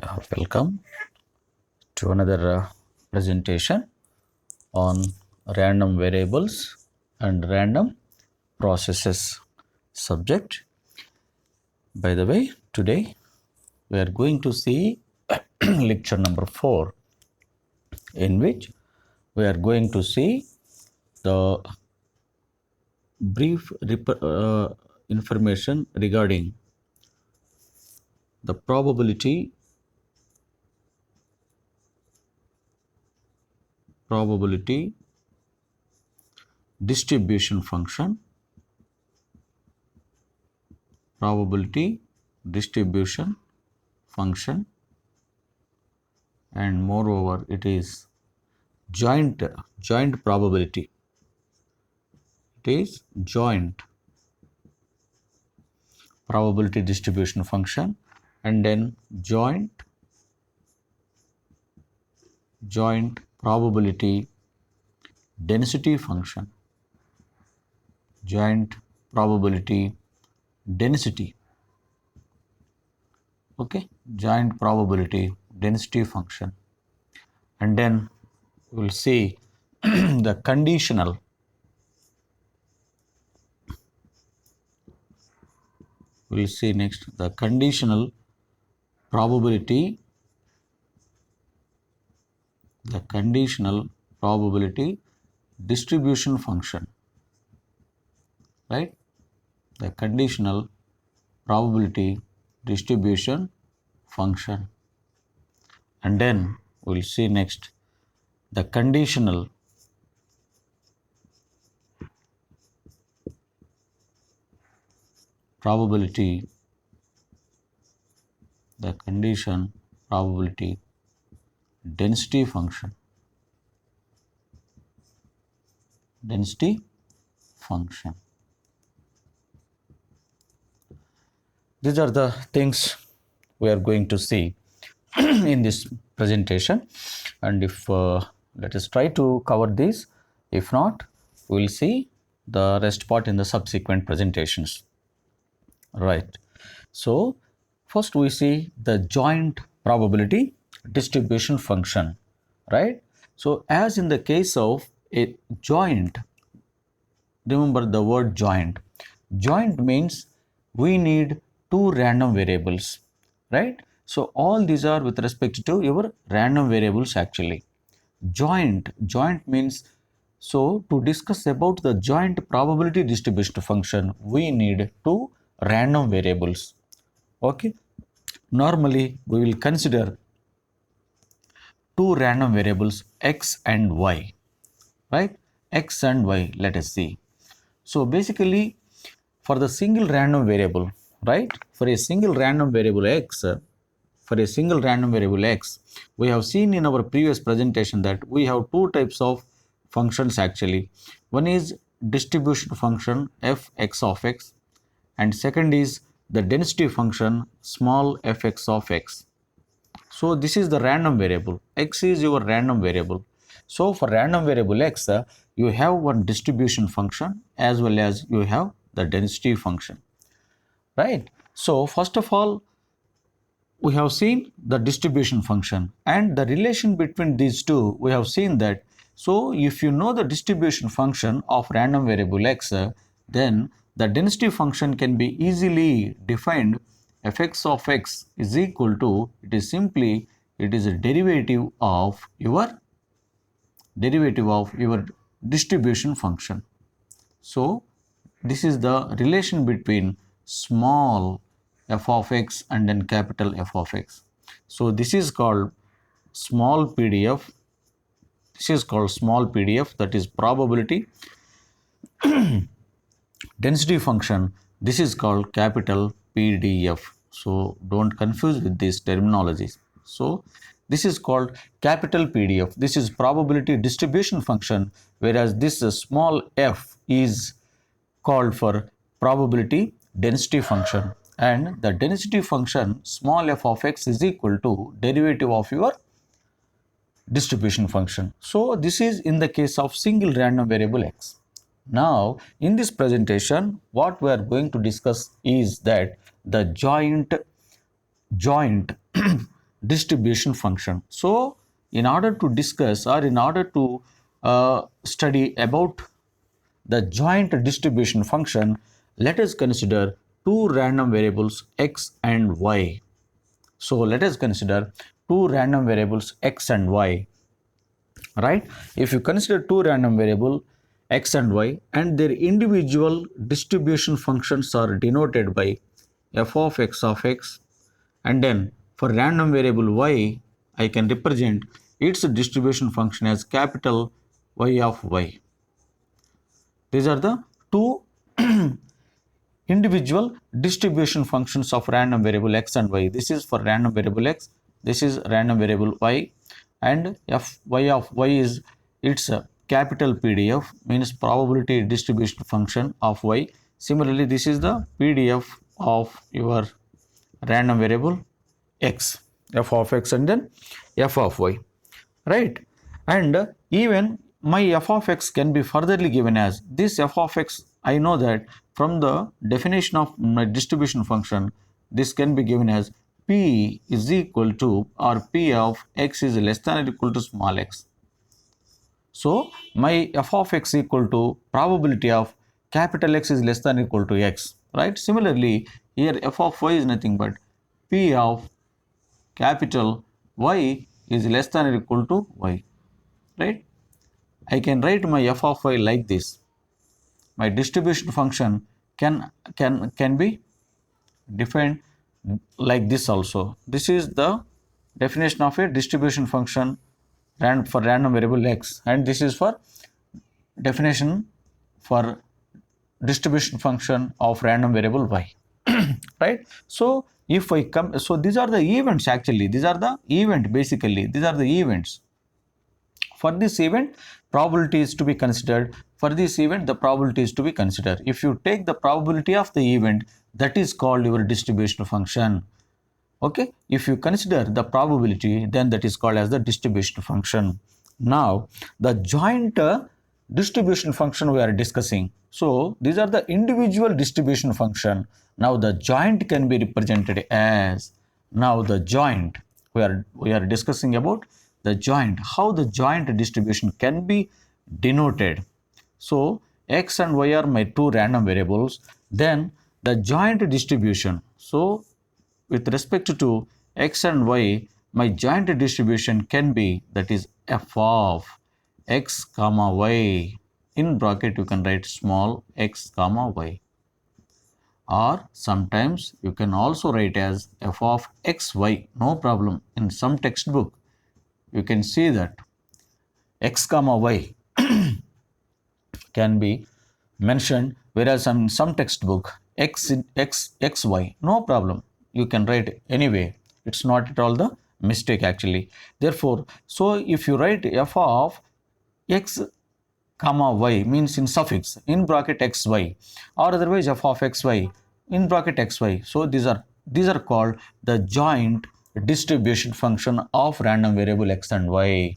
Welcome to another presentation on random variables and random processes subject. By the way, today we are going to see lecture number 4, in which we are going to see the brief information regarding the probability distribution function, and moreover it is joint probability. It is joint probability distribution function, and then joint probability density function. Joint probability density. Okay, joint probability density function. And then we'll see the conditional the conditional probability distribution function, right? The conditional probability distribution function. And then we'll see next the conditional probability density function. These are the things we are going to see in this presentation, and if let us try to cover this. If not, we will see the rest part in the subsequent presentations. Right. So first we see the joint probability distribution function, right? So as in the case of a joint, remember the word joint. Joint means we need two random variables, right? So all these are with respect to your random variables actually. Joint means, so to discuss about the joint probability distribution function, we need two random variables. Okay. Normally we will consider two random variables x and y, right? X and y, let us see. So basically for the single random variable, right? For a single random variable x, we have seen in our previous presentation that we have two types of functions actually. One is distribution function f(x) of x, and second is the density function small f(x) of x. So this is the random variable. X is your random variable. So for random variable x, you have one distribution function as well as you have the density function, right? So first of all, we have seen the distribution function and the relation between these two. We have seen that, so if you know the distribution function of random variable x, then the density function can be easily defined. F(x) of x is equal to, it is a derivative of your distribution function. So this is the relation between small f of x and then capital F of x. So this is called small PDF. That is probability density function. This is called capital PDF. So don't confuse with these terminologies. So this is called capital PDF. This is probability distribution function, whereas this small f is called for probability density function, and the density function small f of x is equal to derivative of your distribution function. So this is in the case of single random variable x. Now in this presentation, what we are going to discuss is that the joint distribution function. So in order to discuss or in order to study about the joint distribution function, let us consider two random variables x and y. So let us consider two random variables x and y, right? If you consider two random variable x and y and their individual distribution functions are denoted by f of x, and then for random variable y I can represent its distribution function as capital Y of y. These are the two individual distribution functions of random variable x and y. This is for random variable x, this is random variable y, and f y of y is its capital PDF, means probability distribution function of y. Similarly, this is the PDF of your random variable x, f of x and then f of y, right? And even my f of x can be furtherly given as this f of x. I know that from the definition of my distribution function, this can be given as p is equal to, or p of x is less than or equal to small x. So my f of x equal to probability of capital X is less than or equal to x, right? Similarly, here f of y is nothing but p of capital Y is less than or equal to y, right? I can write my f of y like this. My distribution function can be defined like this also. This is the definition of a distribution function for random variable x, and this is for definition for distribution function of random variable y. Right? So if I come, so these are the events, actually these are the event, basically these are the events. For this event, probability is to be considered. For this event, the probability is to be considered. If you take the probability of the event, that is called your distribution function. Okay, if you consider the probability, then that is called as the distribution function. Now the joint distribution function we are discussing. So these are the individual distribution function. Now the joint can be represented as, now the joint we are discussing about the joint, how the joint distribution can be denoted. So x and y are my two random variables, then the joint distribution. So with respect to x and y, my joint distribution can be, that is f of x comma y, in bracket you can write small x comma y, or sometimes you can also write as f of xy, no problem. In some textbook you can see that x comma y can be mentioned, whereas in some textbook xy, no problem, you can write anyway, it's not at all the mistake actually. Therefore, so if you write f of x comma y, means in suffix in bracket xy, or otherwise f of xy in bracket xy, so these are called the joint distribution function of random variable x and y.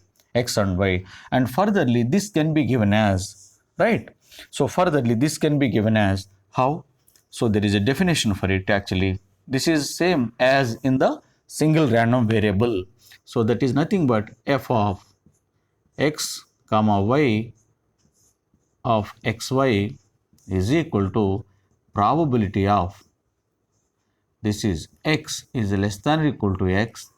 And furtherly this can be given as, right? So furtherly this can be given as how? So there is a definition for it actually. This is same as in the single random variable. So that is nothing but f of x comma y of xy is equal to probability of, this is x is less than or equal to x,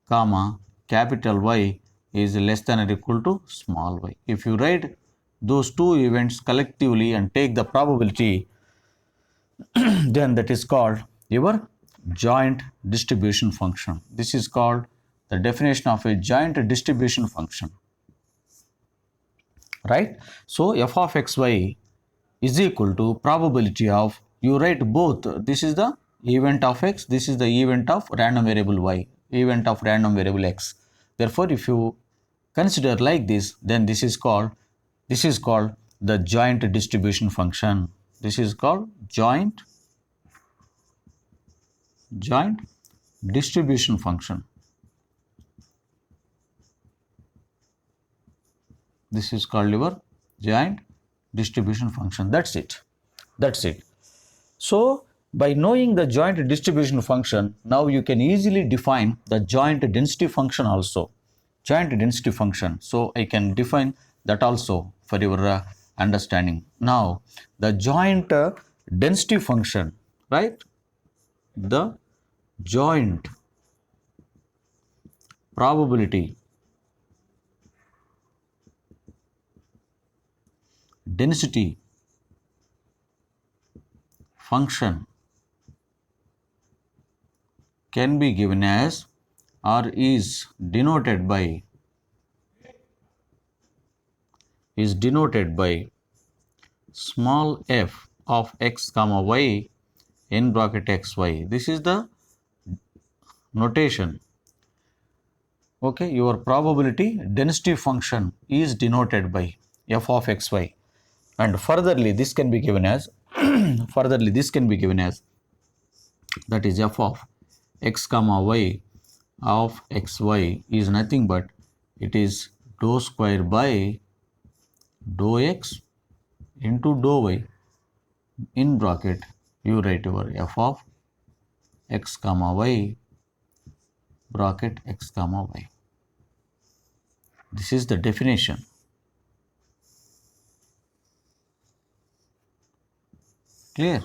comma capital Y is less than or equal to small y. If you write those two events collectively and take the probability, then that is called your joint distribution function. This is called the definition of a joint distribution function, right? So f of xy is equal to probability of, you write both, this is the event of x, this is the event of random variable y, event of random variable x. Therefore if you consider like this, then this is called the joint distribution function. This is called joint distribution function. This is called your joint distribution function. That's it. So By knowing the joint distribution function, now you can easily define the joint density function also. Joint density function. So I can define that also for your understanding. Now the joint density function, right? The joint probability density function can be given as or is denoted by small f of x comma y in bracket xy. This is the notation. Okay, your probability density function is denoted by f of xy, and furtherly this can be given as that is f of x comma y of xy is nothing but it is dou square by dou x into dou y in bracket you write your f of x comma y bracket x comma y. This is the definition. Clear?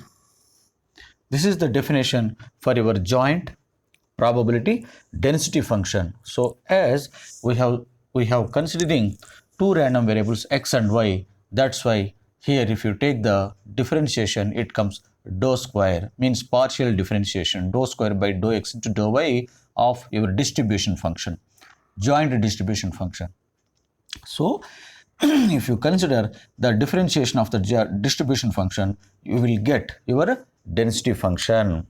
This is the definition for your joint probability density function. So as we have considering two random variables x and y, that's why here if you take the differentiation it comes dou square, means partial differentiation, dou square by dou x into dou y of your distribution function, joint distribution function. So if you consider the differentiation of the distribution function, you will get your density function.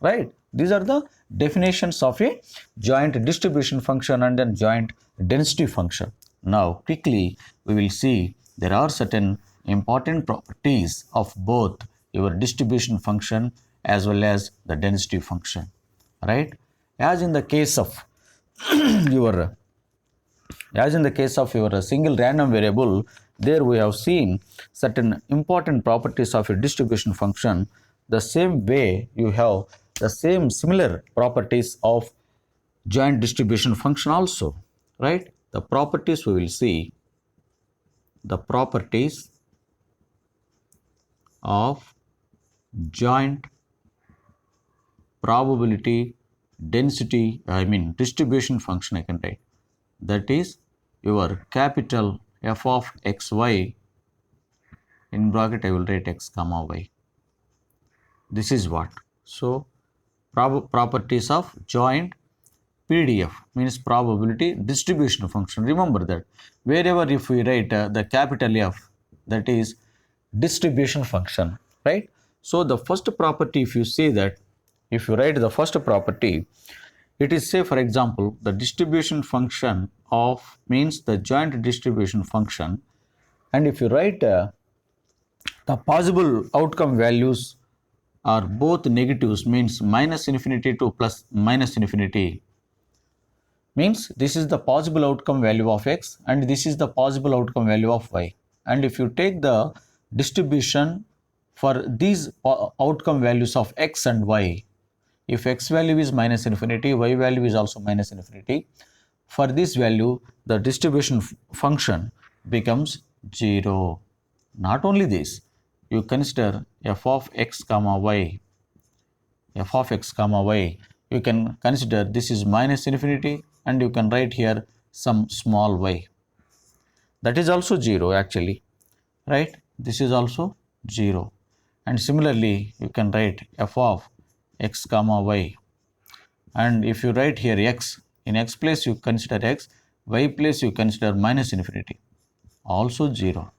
Right? These are the definitions of a joint distribution function and then joint density function. Now quickly we will see there are certain important properties of both your distribution function as well as the density function. Right? As in the case of your single random variable, there we have seen certain important properties of a distribution function. The same way you have the similar properties of joint distribution function also, right? The properties we will see, the properties of joint probability density, distribution function I can write. That is your capital f of xy in bracket I will write x comma y. This is what. So properties of joint PDF means probability distribution function. Remember that wherever if we write the capital F, that is distribution function, right? So the first property, if you say that, if you write the first property, it is, say for example, the distribution function of means the joint distribution function, and if you write the possible outcome values are both negatives, means minus infinity to plus minus infinity, means this is the possible outcome value of x and this is the possible outcome value of y. And if you take the distribution for these outcome values of x and y, if x value is minus infinity, y value is also minus infinity, for this value the distribution function becomes 0. Not only this, you consider f of x comma y, you can consider this is minus infinity and you can write here some small y. That is also 0 actually, right? This is also 0. And similarly, you can write f of x comma y. And if you write here x, in x place you consider x, y place you consider minus infinity, also 0.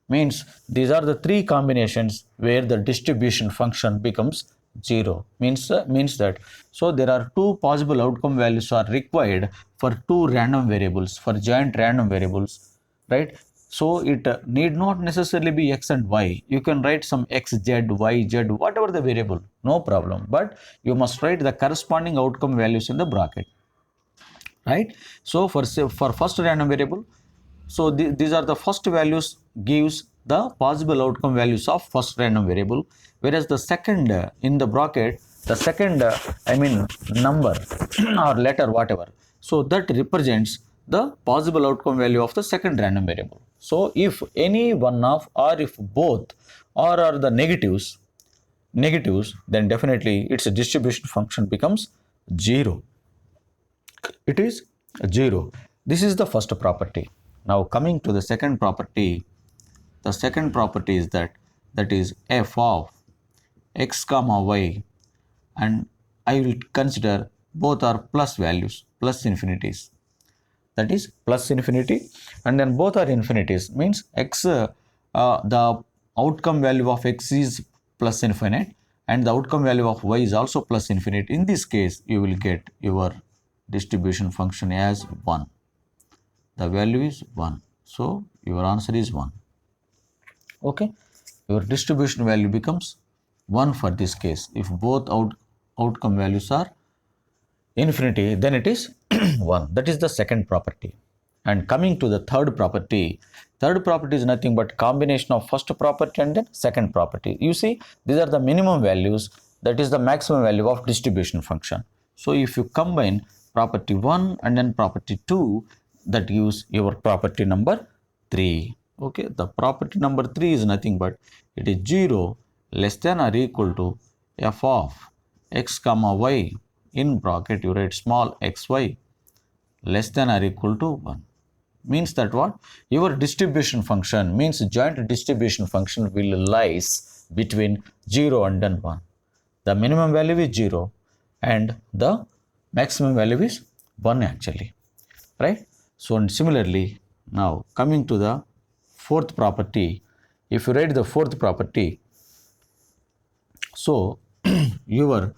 Means these are the three combinations where the distribution function becomes 0. Means that, so there are two possible outcome values are required for two random variables, for joint random variables, right? So it need not necessarily be x and y. You can write some x, z, y, z, whatever the variable, no problem. But you must write the corresponding outcome values in the bracket, right? So for first random variable, so these are the first values gives the possible outcome values of first random variable, whereas the second in the bracket, the second number or letter whatever, so that represents the possible outcome value of the second random variable. So if any one of, or if both are the negatives, then definitely its distribution function becomes 0. It is 0. This is the first property. Now coming to the second property, the second property is that is f of x comma y, and I will consider both are plus values, plus infinities, that is plus infinity, and then both are infinities, means x, the outcome value of x is plus infinite and the outcome value of y is also plus infinite. In this case you will get your distribution function as 1. The value is 1, so your answer is 1. Okay, your distribution value becomes 1 for this case. If both outcome values are infinity, then it is 1. That is the second property. And coming to the third property is nothing but combination of first property and then second property. You see, these are the minimum values, that is the maximum value of distribution function. So if you combine property 1 and then property 2, that gives your property number 3. Okay, the property number 3 is nothing but it is 0 less than or equal to f of x comma y, in bracket you write small xy, less than or equal to 1. Means that what? Your distribution function, means joint distribution function will lies between 0 and then 1. The minimum value is 0 and the maximum value is 1 actually, right? So and similarly, now coming to the fourth property, if you write the fourth property, so your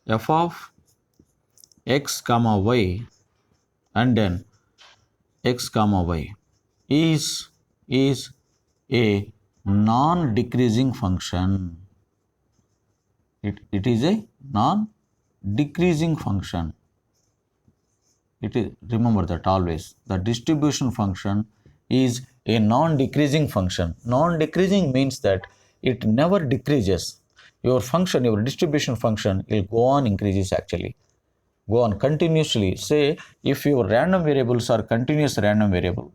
f of x comma y and then x comma y is a non-decreasing function. It is a non-decreasing function. It is, remember that always, the distribution function is a non-decreasing function. Non-decreasing means that it never decreases. Your function, your distribution function will go on increases actually, go on continuously. Say if your random variables are continuous random variable,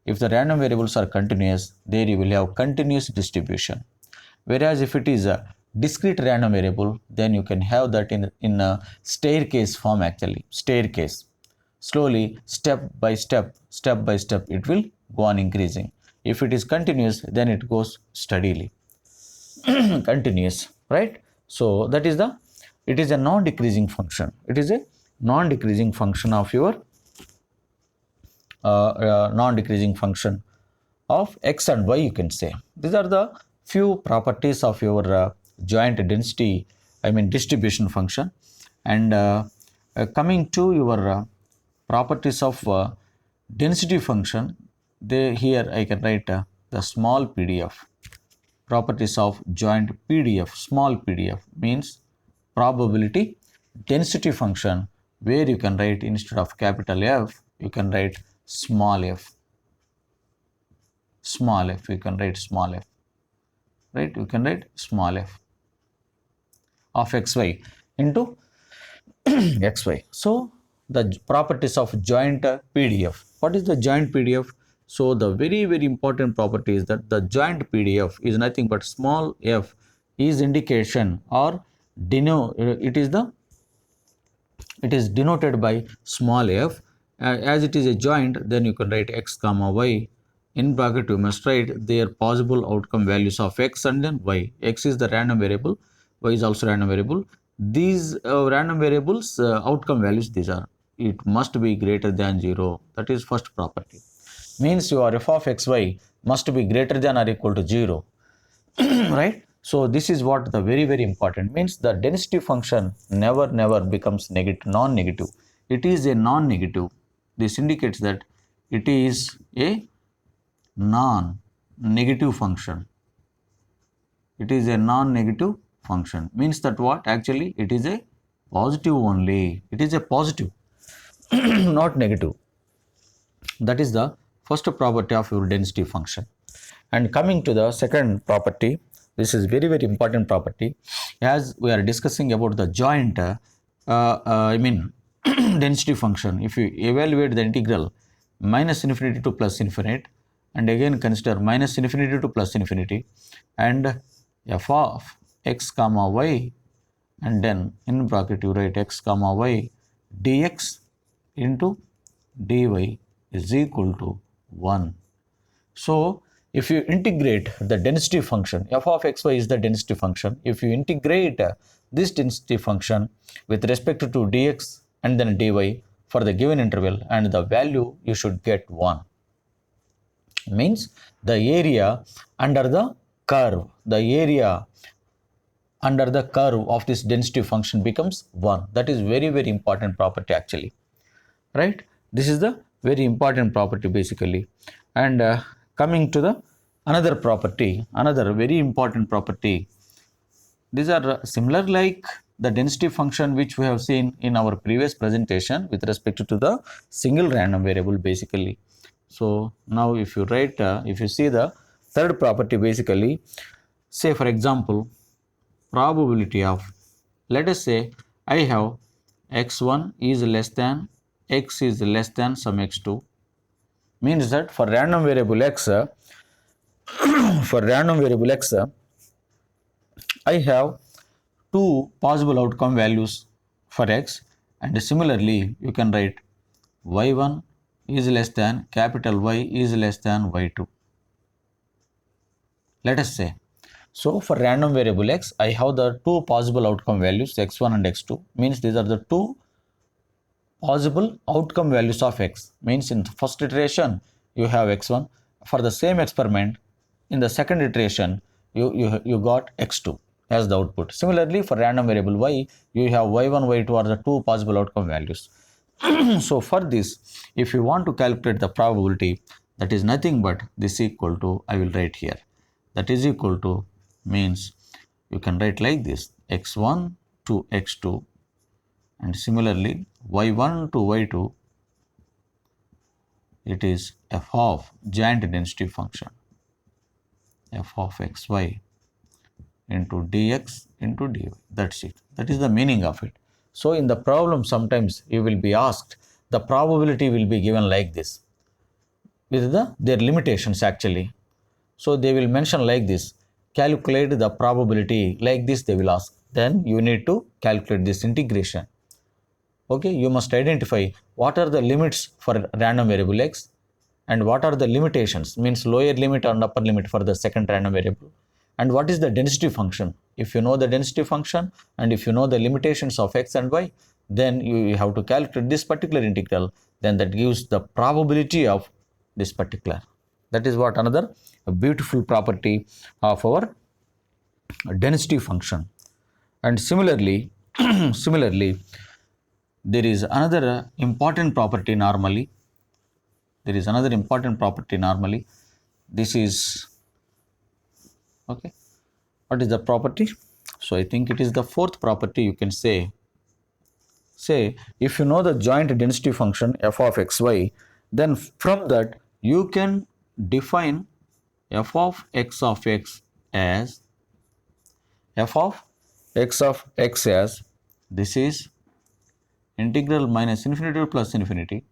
if the random variables are continuous, there you will have continuous distribution. Whereas if it is a discrete random variable, then you can have that in a staircase form actually, staircase. Slowly, step by step, it will go on increasing. If it is continuous, then it goes steadily. Continuous, right? So that is it is a non-decreasing function. It is a non-decreasing function of your non-decreasing function of x and y, you can say. These are the few properties of your joint density, distribution function. And coming to your properties of density function, here I can write the small PDF. Properties of joint PDF, small PDF means probability density function, where you can write instead of capital F, you can write small f. Small f, you can write small f, right? You can write small f of xy into xy. So the properties of joint PDF. What is the joint PDF? So the very important property is that the joint PDF is nothing but small f is indication or it is denoted by small f. As it is a joint, then you can write x comma y, in bracket you must write their possible outcome values of x and then y. X is the random variable, y is also random variable. These random variables outcome values, these are, it must be greater than 0. That is first property. Means your f of xy must be greater than or equal to 0. Right? So this is what the very important, means the density function never becomes non-negative. It is a non-negative. This indicates that it is a non-negative function. It is a non-negative function. Means that what? Actually it is a positive only. It is a positive, not negative. That is the first property of your density function. And coming to the second property, this is very important property, as we are discussing about the joint density function. If you evaluate the integral minus infinity to plus infinity, and again consider minus infinity to plus infinity, and f of x comma y, and then in bracket you write x comma y dx into dy is equal to 1. So if you integrate the density function, f of xy is the density function. If you integrate this density function with respect to dx and then dy for the given interval, and the value you should get 1. Means the area under the curve, of this density function becomes 1. That is very important property actually, right? This is the very important property basically. And coming to the another very important property, these are similar like the density function which we have seen in our previous presentation with respect to the single random variable basically. So now if you write, if you see the third property basically, say for example, probability of, let us say I have x1 is less than x is less than some x2, means that for random variable x, I have two possible outcome values for x, and similarly you can write y1 is less than capital Y is less than y2. Let us say, so for random variable x, I have the two possible outcome values x1 and x2, means these are the two possible outcome values of x. Means in the first iteration you have x1, for the same experiment in the second iteration you got x2 as the output. Similarly for random variable y, you have y1 y2 are the two possible outcome values. So for this, if you want to calculate the probability, that is nothing but this equal to, I will write here, that is equal to, means you can write like this, x1 to x2, and similarly y1 to y2, it is f of giant density function, f of xy into dx into dy. That's it. That is the meaning of it. So in the problem sometimes you will be asked, the probability will be given like this with their limitations actually. So they will mention like this, calculate the probability, like this they will ask. Then you need to calculate this integration. Okay, you must identify what are the limits for random variable x and what are the limitations, means lower limit and upper limit for the second random variable, and what is the density function. If you know the density function and if you know the limitations of x and y, then you have to calculate this particular integral, then that gives the probability of this particular. That is what another beautiful property of our density function. And similarly there is another important property normally. This is, okay, what is the property? So I think it is the fourth property. You can say if you know the joint density function f of xy, then from that you can define f of x as this is integral minus infinity to plus infinity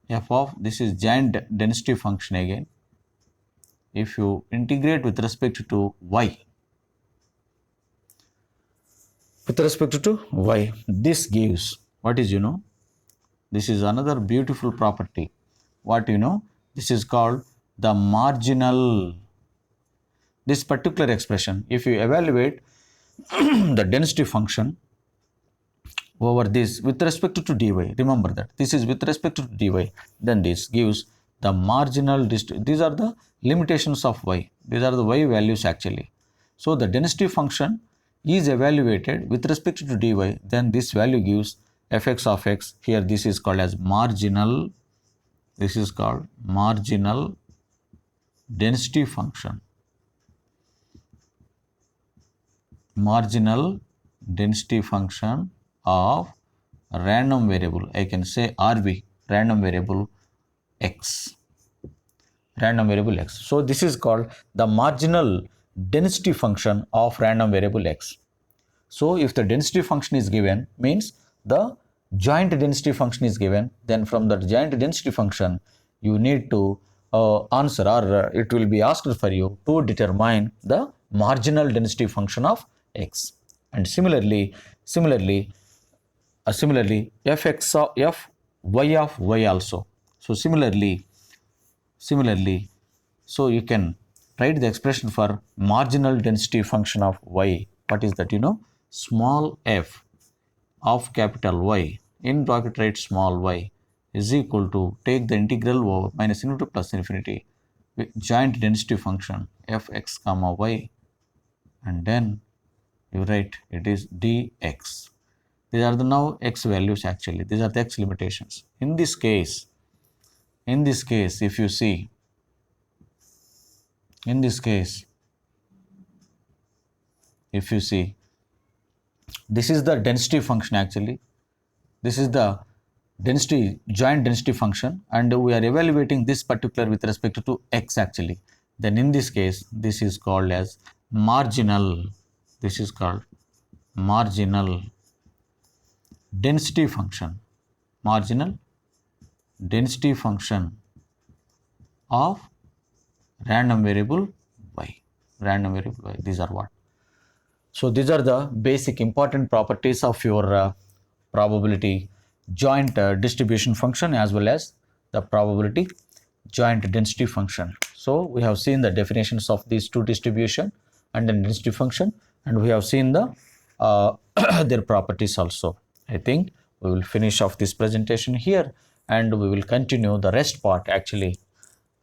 f of, this is giant density function again, if you integrate with respect to y, this gives what is, this is another beautiful property. What this is called the marginal. This particular expression, if you evaluate the density function over this with respect to dy, remember that this is with respect to dy, then this gives the marginal distance. These are the limitations of y, these are the y values actually. So the density function is evaluated with respect to dy, then this value gives fx of x. Here this is called as marginal, this is called marginal density function, marginal density function of random variable, I can say RV, random variable x. random variable x. So this is called the marginal density function of random variable x. So if the density function is given, means the joint density function is given, then from the joint density function you need to answer, or it will be asked for you to determine the marginal density function of x. And similarly fx of f y of y also. So similarly, so you can write the expression for marginal density function of y. What is that? Small f of capital Y in bracket write small y is equal to, take the integral over minus infinity plus infinity with joint density function fx comma y, and then you write it is dx. These are the now x values, actually these are the x limitations. In this case if you see, this is the density function, actually this is the joint density function, and we are evaluating this particular with respect to x, actually. Then in this case this is called as marginal density function of random variable y. These are what? So these are the basic important properties of your probability joint distribution function as well as the probability joint density function. So we have seen the definitions of these two distribution and then density function, and we have seen the their properties also. I think we will finish off this presentation here, and we will continue the rest part, actually,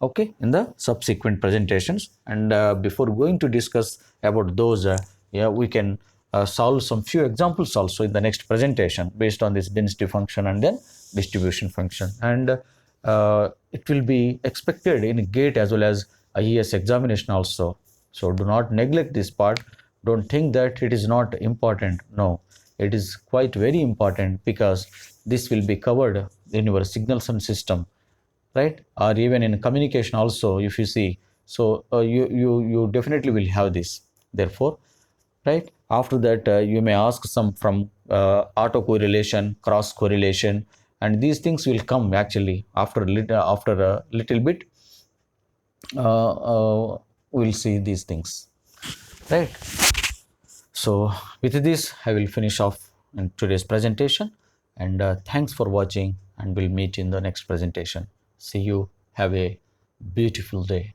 okay, in the subsequent presentations. And before going to discuss about those, we can solve some few examples also in the next presentation based on this density function and then distribution function. And it will be expected in GATE as well as IES examination also. So do not neglect this part. Don't think that it is not important. No, it is quite very important, because this will be covered in your signals and system, right? Or even in communication also, if you see. So you definitely will have this. Therefore, right, after that you may ask some from autocorrelation, cross correlation, and these things will come actually after a little bit. We'll see these things, right? So with this I will finish off in today's presentation, and thanks for watching, and we'll meet in the next presentation. See you. Have a beautiful day.